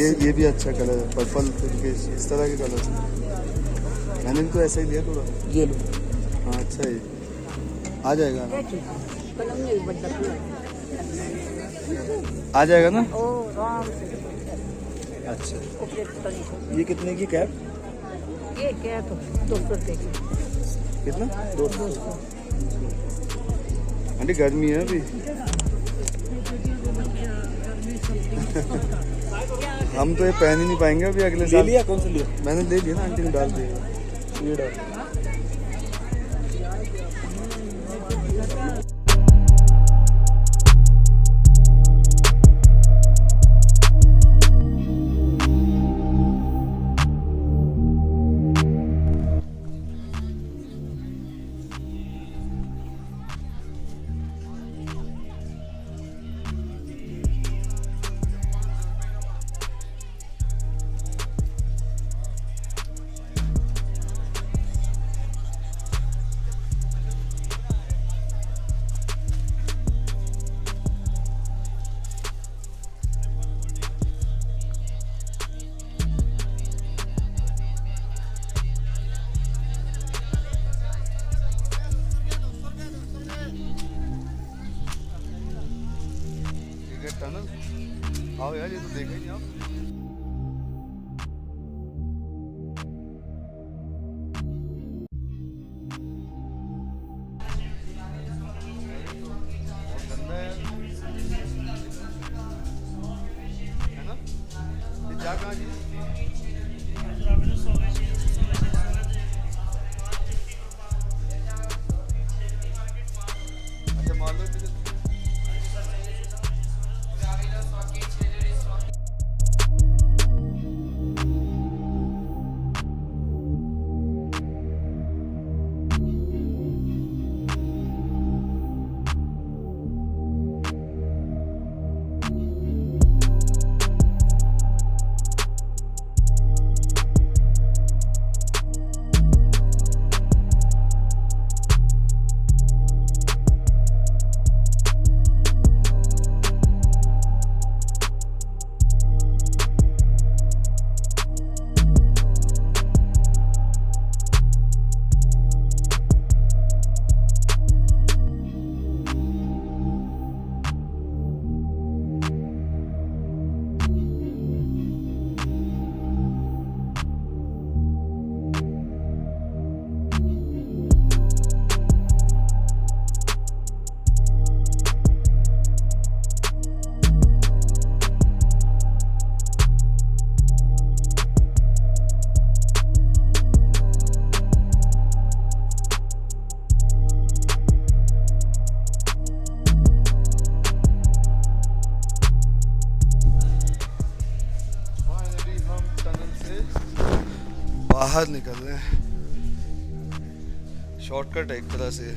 ये भी अच्छा कलर है, पर्पल इस तरह के कलर। मैंने भी तो ऐसा ही लिया थोड़ा। ये लो। हाँ अच्छा है, आ जाएगा ना? आ जाएगा ना? अच्छा, ये कितने की कैप? ये कैप 200 रुपये की। कितना? 200। आंटी गर्मी है अभी। हम तो ये पहन ही नहीं पाएंगे अभी अगले साल। ले लिया? कौन सा लिया? मैंने ले लिया ना, आंटी ने डाल दिया। ये डाल। टनल आओ यार, ये तो देखा ही नहीं आप। गंदा है ना? ये जा कहाँ जी? अच्छा मान लो बाहर निकल रहे हैं। शॉर्टकट है एक तरह से।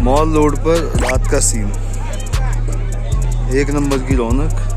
मॉल रोड पर रात का सीन, एक नंबर की रौनक।